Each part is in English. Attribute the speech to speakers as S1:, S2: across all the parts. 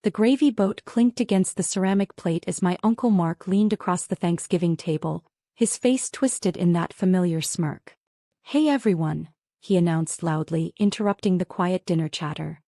S1: The gravy boat clinked against the ceramic plate as my Uncle Mark leaned across the Thanksgiving table, his face twisted in that familiar smirk. "Hey everyone," he announced loudly, interrupting the quiet dinner chatter.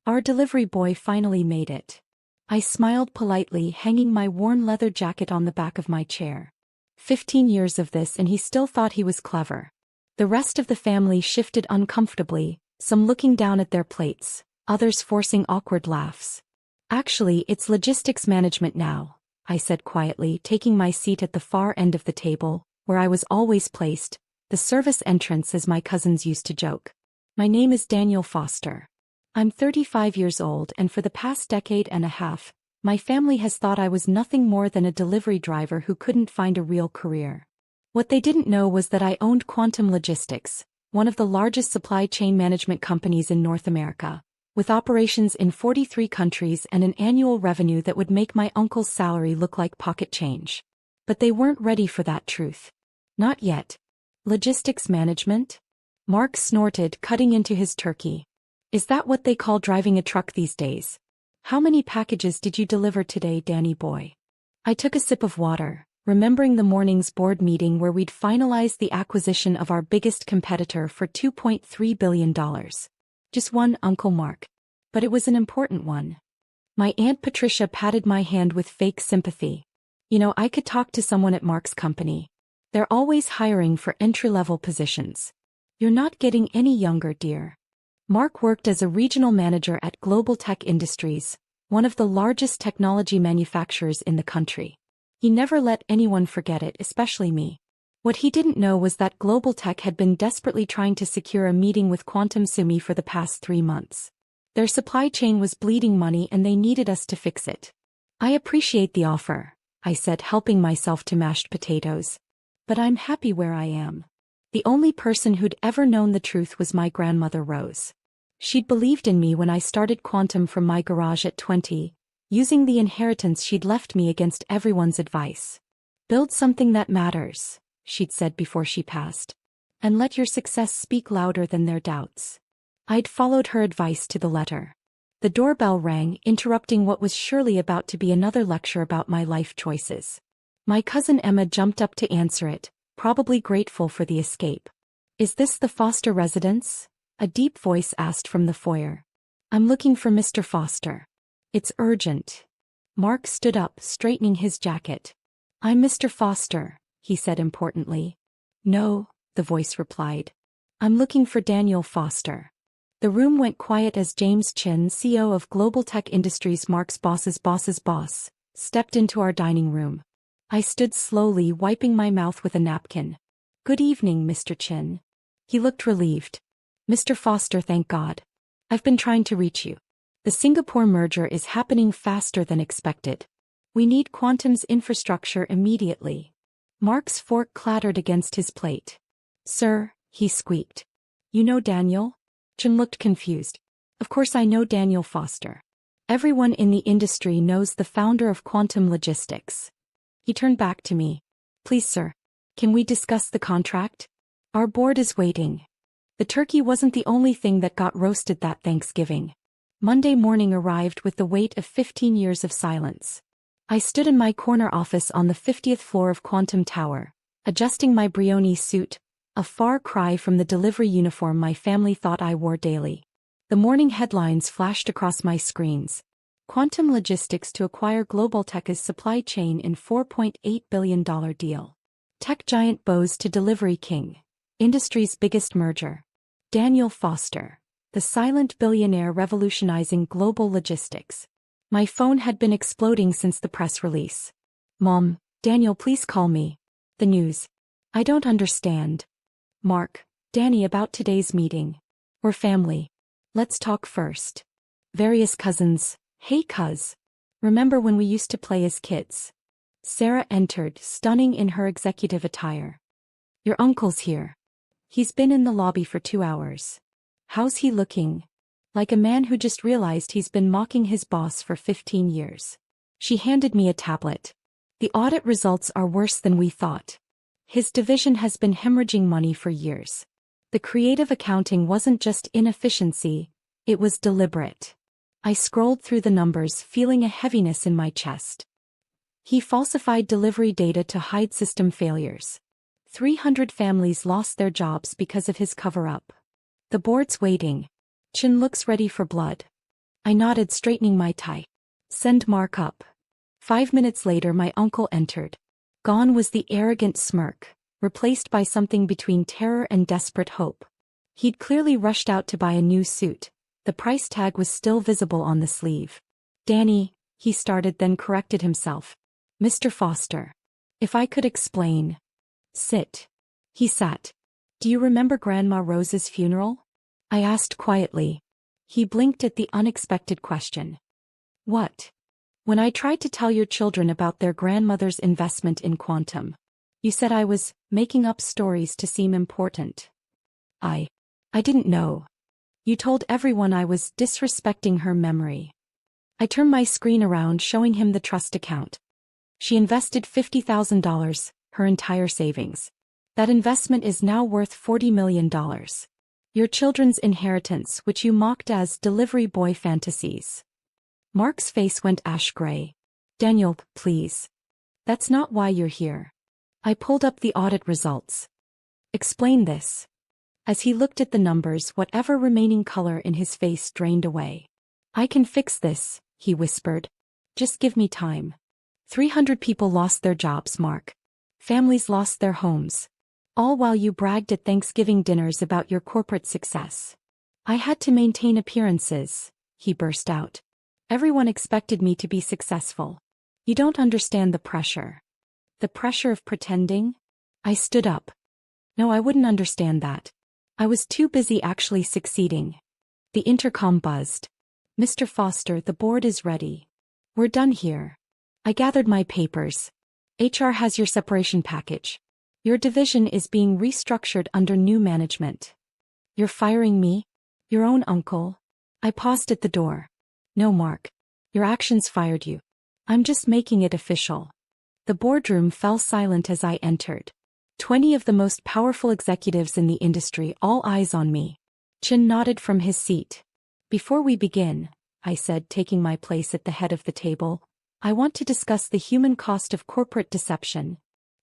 S1: "Our delivery boy finally made it." I smiled politely, hanging my worn leather jacket on the back of my chair. 15 years of this and he still thought he was clever. The rest of the family shifted uncomfortably, some looking down at their plates, others forcing awkward laughs. "Actually, it's logistics management now," I said quietly, taking my seat at the far end of the table, where I was always placed, the service entrance as my cousins used to joke. "My name is Daniel Foster. I'm 35 years old and for the past decade and a half, my family has thought I was nothing more than a delivery driver who couldn't find a real career. What they didn't know was that I owned Quantum Logistics, one of the largest supply chain management companies in North America, with operations in 43 countries and an annual revenue that would make my uncle's salary look like pocket change. But they weren't ready for that truth. Not yet." "Logistics management?" Mark snorted, cutting into his turkey. "Is that what they call driving a truck these days? How many packages did you deliver today, Danny boy?" I took a sip of water, remembering the morning's board meeting where we'd finalized the acquisition of our biggest competitor for $2.3 billion. "Just one, Uncle Mark. But it was an important one." My Aunt Patricia patted my hand with fake sympathy. "You know, I could talk to someone at Mark's company. They're always hiring for entry-level positions." "You're not getting any younger, dear." Mark worked as a regional manager at Global Tech Industries, one of the largest technology manufacturers in the country. He never let anyone forget it, especially me. What he didn't know was that Global Tech had been desperately trying to secure a meeting with Quantum Sumi for the past 3 months. Their supply chain was bleeding money and they needed us to fix it. "I appreciate the offer," I said, helping myself to mashed potatoes. "But I'm happy where I am." The only person who'd ever known the truth was my grandmother Rose. She'd believed in me when I started Quantum from my garage at 20, using the inheritance she'd left me against everyone's advice. "Build something that matters," she'd said before she passed. "And let your success speak louder than their doubts." I'd followed her advice to the letter. The doorbell rang, interrupting what was surely about to be another lecture about my life choices. My cousin Emma jumped up to answer it, probably grateful for the escape. "Is this the Foster residence?" a deep voice asked from the foyer. "I'm looking for Mr. Foster." "It's urgent." Mark stood up, straightening his jacket. "I'm Mr. Foster," he said importantly. "No," the voice replied. "I'm looking for Daniel Foster." The room went quiet as James Chin, CEO of Global Tech Industries, Mark's boss's boss, stepped into our dining room. I stood slowly, wiping my mouth with a napkin. "Good evening, Mr. Chin." He looked relieved. "Mr. Foster, thank God. I've been trying to reach you. The Singapore merger is happening faster than expected. We need Quantum's infrastructure immediately." Mark's fork clattered against his plate. "Sir," he squeaked. "You know Daniel?" Chin looked confused. "Of course I know Daniel Foster. Everyone in the industry knows the founder of Quantum Logistics." He turned back to me. "Please, sir, can we discuss the contract? Our board is waiting." The turkey wasn't the only thing that got roasted that Thanksgiving. Monday morning arrived with the weight of 15 years of silence. I stood in my corner office on the 50th floor of Quantum Tower, adjusting my Brioni suit, a far cry from the delivery uniform my family thought I wore daily. The morning headlines flashed across my screens. Quantum Logistics to acquire Global Tech's supply chain in $4.8 billion deal. Tech giant bows to delivery king. Industry's biggest merger. Daniel Foster, the silent billionaire revolutionizing global logistics. My phone had been exploding since the press release. "Mom, Daniel, please call me." "The news." "I don't understand." "Mark, Danny, about today's meeting. We're family. Let's talk first." Various cousins. "Hey cuz. Remember when we used to play as kids?" Sarah entered, stunning in her executive attire. "Your uncle's here. He's been in the lobby for 2 hours. How's he looking?" "Like a man who just realized he's been mocking his boss for 15 years. She handed me a tablet. "The audit results are worse than we thought. His division has been hemorrhaging money for years. The creative accounting wasn't just inefficiency, it was deliberate." I scrolled through the numbers, feeling a heaviness in my chest. He falsified delivery data to hide system failures. 300 families lost their jobs because of his cover-up. The board's waiting. Chin looks ready for blood. I nodded, straightening my tie. Send Mark up. 5 minutes later my uncle entered. Gone was the arrogant smirk, replaced by something between terror and desperate hope. He'd clearly rushed out to buy a new suit. The price tag was still visible on the sleeve. Danny, he started, then corrected himself. Mr. Foster. If I could explain. Sit. He sat. Do you remember Grandma Rose's funeral? I asked quietly. He blinked at the unexpected question. What? When I tried to tell your children about their grandmother's investment in quantum, you said I was making up stories to seem important. I didn't know. You told everyone I was disrespecting her memory. I turned my screen around, showing him the trust account. She invested $50,000, her entire savings. That investment is now worth $40 million. Your children's inheritance, which you mocked as delivery boy fantasies. Mark's face went ash gray. Daniel, please. That's not why you're here. I pulled up the audit results. Explain this. As he looked at the numbers, whatever remaining color in his face drained away. I can fix this, he whispered. Just give me time. 300 people lost their jobs, Mark. Families lost their homes. All while you bragged at Thanksgiving dinners about your corporate success. I had to maintain appearances, he burst out. Everyone expected me to be successful. You don't understand the pressure. The pressure of pretending? I stood up. No, I wouldn't understand that. I was too busy actually succeeding. The intercom buzzed. Mr. Foster, the board is ready. We're done here. I gathered my papers. HR has your separation package. Your division is being restructured under new management. You're firing me? Your own uncle? I paused at the door. No, Mark. Your actions fired you. I'm just making it official. The boardroom fell silent as I entered. 20 of the most powerful executives in the industry, all eyes on me. Chin nodded from his seat. Before we begin, I said, taking my place at the head of the table, I want to discuss the human cost of corporate deception.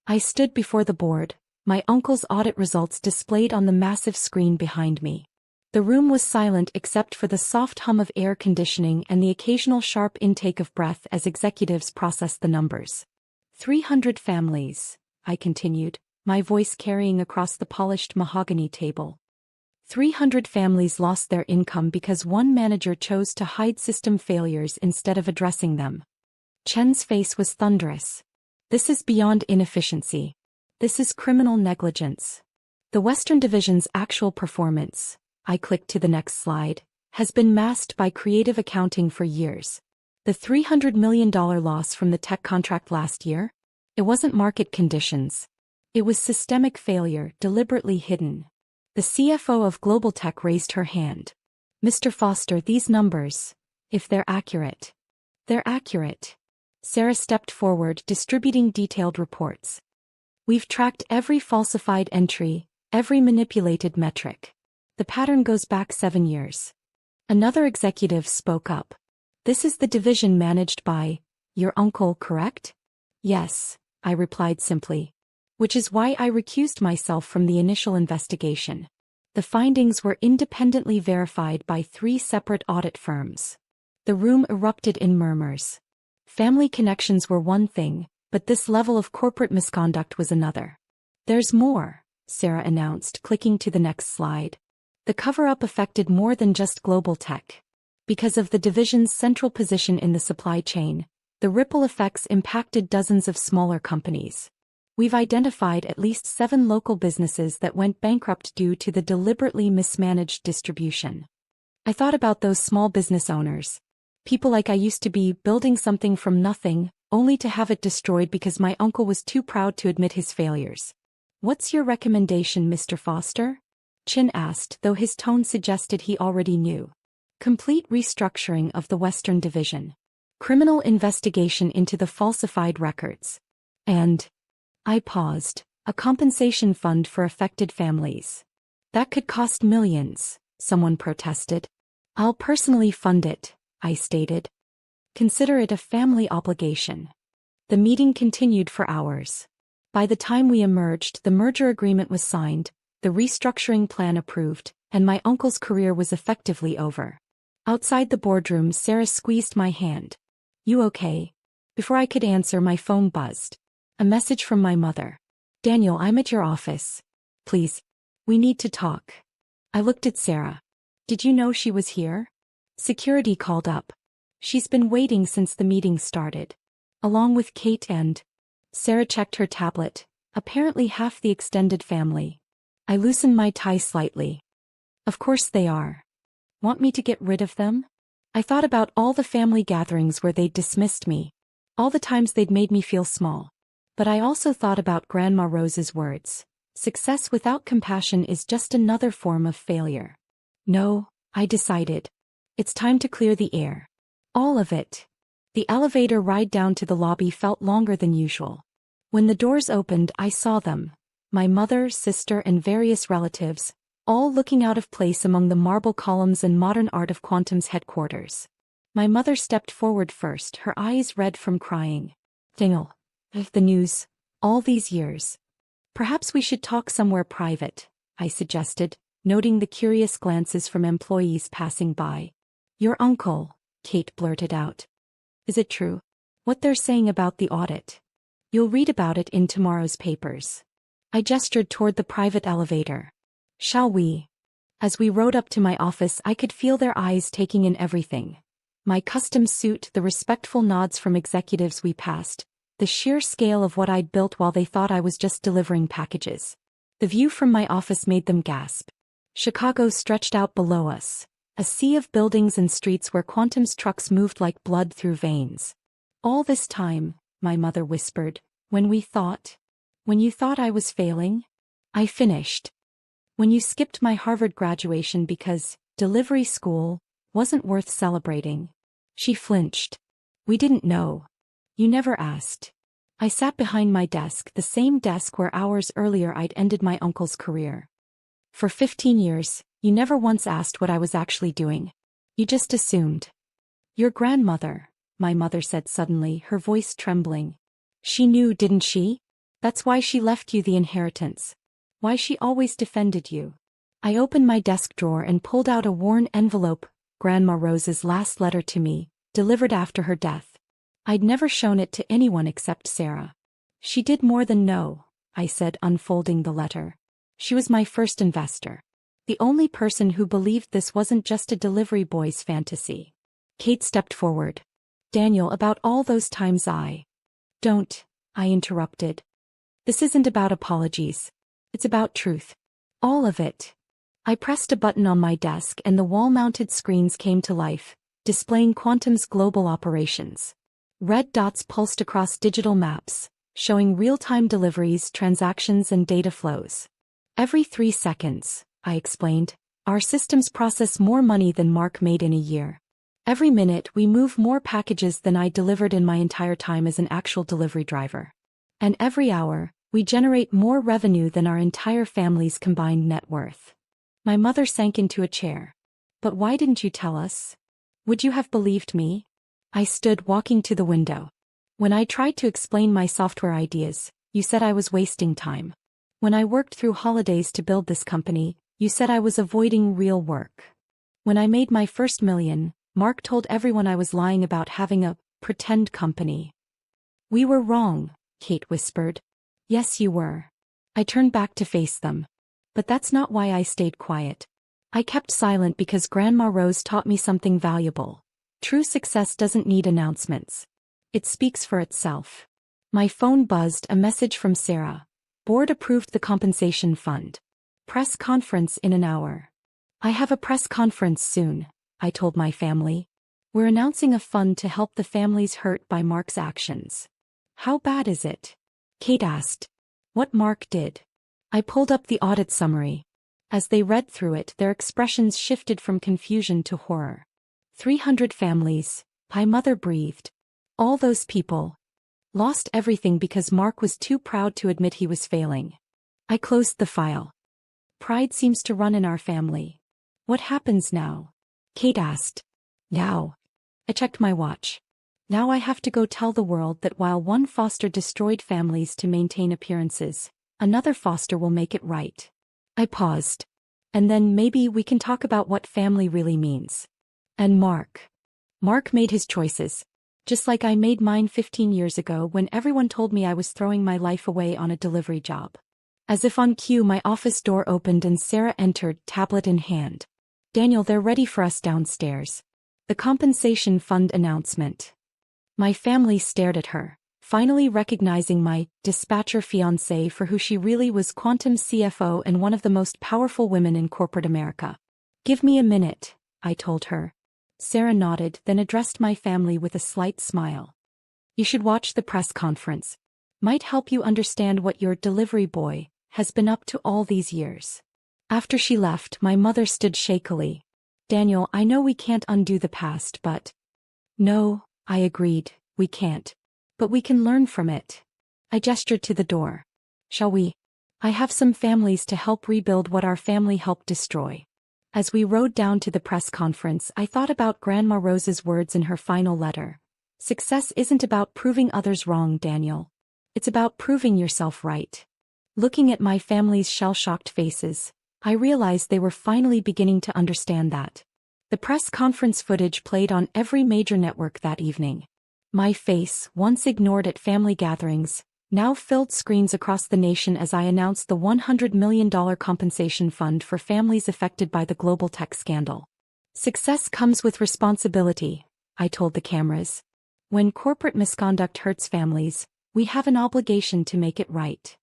S1: I stood before the board, my uncle's audit results displayed on the massive screen behind me. The room was silent except for the soft hum of air conditioning and the occasional sharp intake of breath as executives processed the numbers. 300 families, I continued, my voice carrying across the polished mahogany table. 300 families lost their income because one manager chose to hide system failures instead of addressing them. Chen's face was thunderous. This is beyond inefficiency. This is criminal negligence. The Western Division's actual performance, I clicked to the next slide, has been masked by creative accounting for years. The $300 million loss from the tech contract last year? It wasn't market conditions. It was systemic failure, deliberately hidden. The CFO of Global Tech raised her hand. Mr. Foster, these numbers, if they're accurate. They're accurate. Sarah stepped forward, distributing detailed reports. We've tracked every falsified entry, every manipulated metric. The pattern goes back 7 years. Another executive spoke up. This is the division managed by your uncle, correct? Yes, I replied simply. Which is why I recused myself from the initial investigation. The findings were independently verified by 3 separate audit firms. The room erupted in murmurs. Family connections were one thing, but this level of corporate misconduct was another. There's more, Sarah announced, clicking to the next slide. The cover-up affected more than just Global Tech. Because of the division's central position in the supply chain, the ripple effects impacted dozens of smaller companies. We've identified at least 7 local businesses that went bankrupt due to the deliberately mismanaged distribution. I thought about those small business owners. People like I used to be, building something from nothing, only to have it destroyed because my uncle was too proud to admit his failures. What's your recommendation, Mr. Foster? Chin asked, though his tone suggested he already knew. Complete restructuring of the Western Division. Criminal investigation into the falsified records. And I paused. A compensation fund for affected families. That could cost millions, someone protested. I'll personally fund it, I stated. Consider it a family obligation. The meeting continued for hours. By the time we emerged, the merger agreement was signed, the restructuring plan approved, and my uncle's career was effectively over. Outside the boardroom, Sarah squeezed my hand. "You okay?" Before I could answer, my phone buzzed. A message from my mother. "Daniel, I'm at your office. Please. We need to talk." I looked at Sarah. "Did you know she was here?" "Security called up. She's been waiting since the meeting started. Along with Kate and..." Sarah checked her tablet. "Apparently half the extended family." I loosened my tie slightly. "Of course they are. Want me to get rid of them?" I thought about all the family gatherings where they'd dismissed me. All the times they'd made me feel small. But I also thought about Grandma Rose's words. Success without compassion is just another form of failure. No, I decided. It's time to clear the air. All of it. The elevator ride down to the lobby felt longer than usual. When the doors opened, I saw them. My mother, sister, and various relatives, all looking out of place among the marble columns and modern art of Quantum's headquarters. My mother stepped forward first, her eyes red from crying. "Daniel, the news, all these years. Perhaps we should talk somewhere private," I suggested, noting the curious glances from employees passing by. "Your uncle," Kate blurted out. "Is it true? What they're saying about the audit? You'll read about it in tomorrow's papers." I gestured toward the private elevator. "Shall we?" As we rode up to my office, I could feel their eyes taking in everything. My custom suit, the respectful nods from executives we passed, the sheer scale of what I'd built while they thought I was just delivering packages. The view from my office made them gasp. Chicago stretched out below us, a sea of buildings and streets where Quantum's trucks moved like blood through veins. "All this time," my mother whispered, when you thought I was failing?" I finished. "When you skipped my Harvard graduation because delivery school wasn't worth celebrating." She flinched. "We didn't know. You never asked." I sat behind my desk, the same desk where hours earlier I'd ended my uncle's career. "For 15 years, you never once asked what I was actually doing. You just assumed." "Your grandmother," my mother said suddenly, her voice trembling. "She knew, didn't she? That's why she left you the inheritance. Why she always defended you." I opened my desk drawer and pulled out a worn envelope, Grandma Rose's last letter to me, delivered after her death. I'd never shown it to anyone except Sarah. "She did more than know," I said, unfolding the letter. "She was my first investor. The only person who believed this wasn't just a delivery boy's fantasy." Kate stepped forward. "Daniel, about all those times Don't," I interrupted. "This isn't about apologies. It's about truth. All of it." I pressed a button on my desk and the wall-mounted screens came to life, displaying Quantum's global operations. Red dots pulsed across digital maps, showing real-time deliveries, transactions, and data flows. "Every 3 seconds," I explained, "our systems process more money than Mark made in a year. Every minute we move more packages than I delivered in my entire time as an actual delivery driver. And every hour, we generate more revenue than our entire family's combined net worth." My mother sank into a chair. "But why didn't you tell us? Would you have believed me?" I stood, walking to the window. "When I tried to explain my software ideas, you said I was wasting time. When I worked through holidays to build this company, you said I was avoiding real work. When I made my first million, Mark told everyone I was lying about having a pretend company." "We were wrong," Kate whispered. "Yes, you were." I turned back to face them. But that's not why I stayed quiet. I kept silent because Grandma Rose taught me something valuable. True success doesn't need announcements. It speaks for itself. My phone buzzed, a message from Sarah. "Board approved the compensation fund. Press conference in an hour." "I have a press conference soon," I told my family. "We're announcing a fund to help the families hurt by Mark's actions." "How bad is it?" Kate asked. "What Mark did?" I pulled up the audit summary. As they read through it, their expressions shifted from confusion to horror. 300 families, my mother breathed. All those people lost everything because Mark was too proud to admit he was failing. I closed the file. "Pride seems to run in our family. What happens now?" Kate asked. "Now. I checked my watch. Now I have to go tell the world that while one foster destroyed families to maintain appearances, another foster will make it right. I paused. And then maybe we can talk about what family really means. And Mark. Mark made his choices. Just like I made mine 15 years ago when everyone told me I was throwing my life away on a delivery job. As if on cue, my office door opened and Sarah entered, tablet in hand. Daniel, they're ready for us downstairs. The compensation fund announcement. My family stared at her, finally recognizing my dispatcher fiancée for who she really was, Quantum CFO and one of the most powerful women in corporate America. Give me a minute, I told her. Sarah nodded, then addressed my family with a slight smile. You should watch the press conference. Might help you understand what your delivery boy has been up to all these years. After she left, my mother stood shakily. Daniel, I know we can't undo the past, but... No, I agreed, we can't. But we can learn from it. I gestured to the door. Shall we? I have some families to help rebuild what our family helped destroy. As we rode down to the press conference, I thought about Grandma Rose's words in her final letter. Success isn't about proving others wrong, Daniel. It's about proving yourself right. Looking at my family's shell-shocked faces, I realized they were finally beginning to understand that. The press conference footage played on every major network that evening. My face, once ignored at family gatherings, now filled screens across the nation as I announced the $100 million compensation fund for families affected by the global tech scandal. Success comes with responsibility, I told the cameras. When corporate misconduct hurts families, we have an obligation to make it right.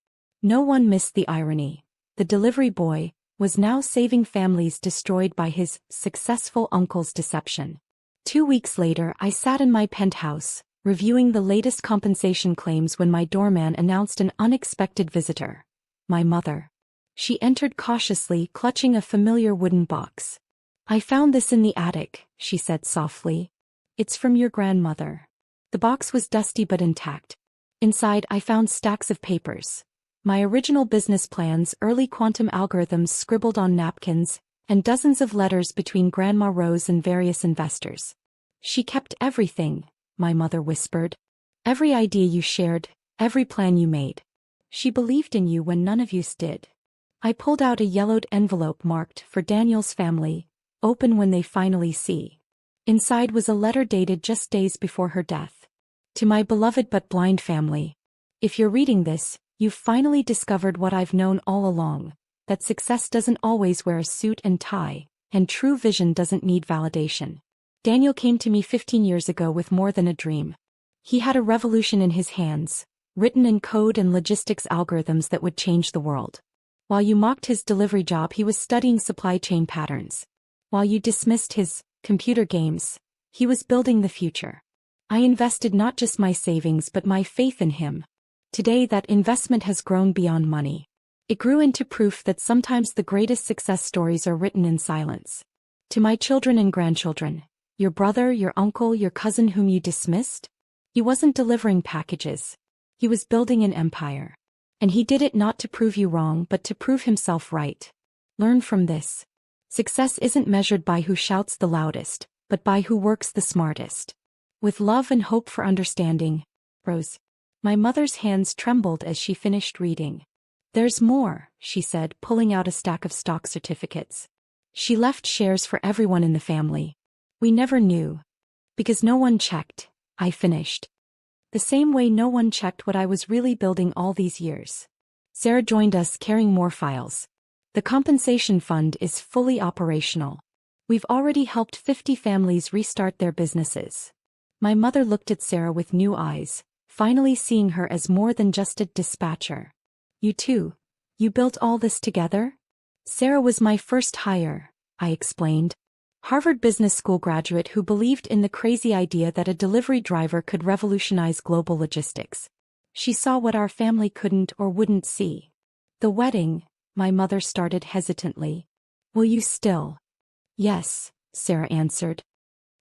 S1: No one missed the irony. The delivery boy was now saving families destroyed by his successful uncle's deception. 2 weeks later, I sat in my penthouse, reviewing the latest compensation claims when my doorman announced an unexpected visitor. My mother. She entered cautiously, clutching a familiar wooden box. I found this in the attic, she said softly. It's from your grandmother. The box was dusty but intact. Inside, I found stacks of papers. My original business plans, early quantum algorithms scribbled on napkins, and dozens of letters between Grandma Rose and various investors. She kept everything, my mother whispered. Every idea you shared, every plan you made. She believed in you when none of you did. I pulled out a yellowed envelope marked for Daniel's family, open when they finally see. Inside was a letter dated just days before her death. To my beloved but blind family. If you're reading this, you've finally discovered what I've known all along, that success doesn't always wear a suit and tie, and true vision doesn't need validation. Daniel came to me 15 years ago with more than a dream. He had a revolution in his hands, written in code and logistics algorithms that would change the world. While you mocked his delivery job, he was studying supply chain patterns. While you dismissed his computer games, he was building the future. I invested not just my savings but my faith in him. Today that investment has grown beyond money. It grew into proof that sometimes the greatest success stories are written in silence. To my children and grandchildren, your brother, your uncle, your cousin whom you dismissed, he wasn't delivering packages. He was building an empire. And he did it not to prove you wrong but to prove himself right. Learn from this. Success isn't measured by who shouts the loudest, but by who works the smartest. With love and hope for understanding, Rose. My mother's hands trembled as she finished reading. There's more, she said, pulling out a stack of stock certificates. She left shares for everyone in the family. We never knew. Because no one checked, I finished. The same way no one checked what I was really building all these years. Sarah joined us carrying more files. The compensation fund is fully operational. We've already helped 50 families restart their businesses. My mother looked at Sarah with new eyes, finally seeing her as more than just a dispatcher. You too. You built all this together? Sarah was my first hire, I explained. Harvard Business School graduate who believed in the crazy idea that a delivery driver could revolutionize global logistics. She saw what our family couldn't or wouldn't see. The wedding, my mother started hesitantly. Will you still? Yes, Sarah answered.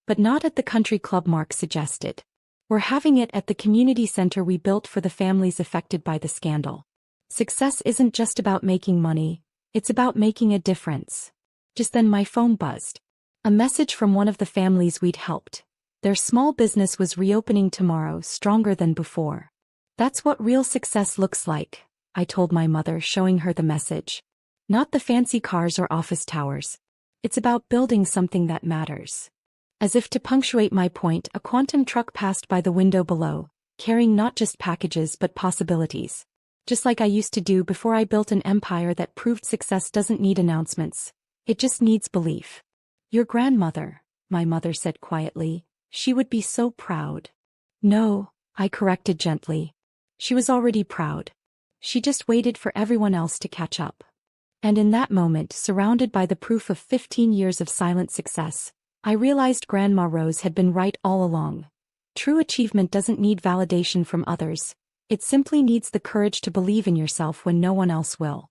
S1: But not at the country club Mark suggested. We're having it at the community center we built for the families affected by the scandal. Success isn't just about making money, it's about making a difference. Just then my phone buzzed. A message from one of the families we'd helped. Their small business was reopening tomorrow, stronger than before. That's what real success looks like, I told my mother, showing her the message. Not the fancy cars or office towers. It's about building something that matters. As if to punctuate my point, a quantum truck passed by the window below, carrying not just packages but possibilities. Just like I used to do before I built an empire that proved success doesn't need announcements. It just needs belief. Your grandmother, my mother said quietly, she would be so proud. No, I corrected gently. She was already proud. She just waited for everyone else to catch up. And in that moment, surrounded by the proof of 15 years of silent success, I realized Grandma Rose had been right all along. True achievement doesn't need validation from others. It simply needs the courage to believe in yourself when no one else will.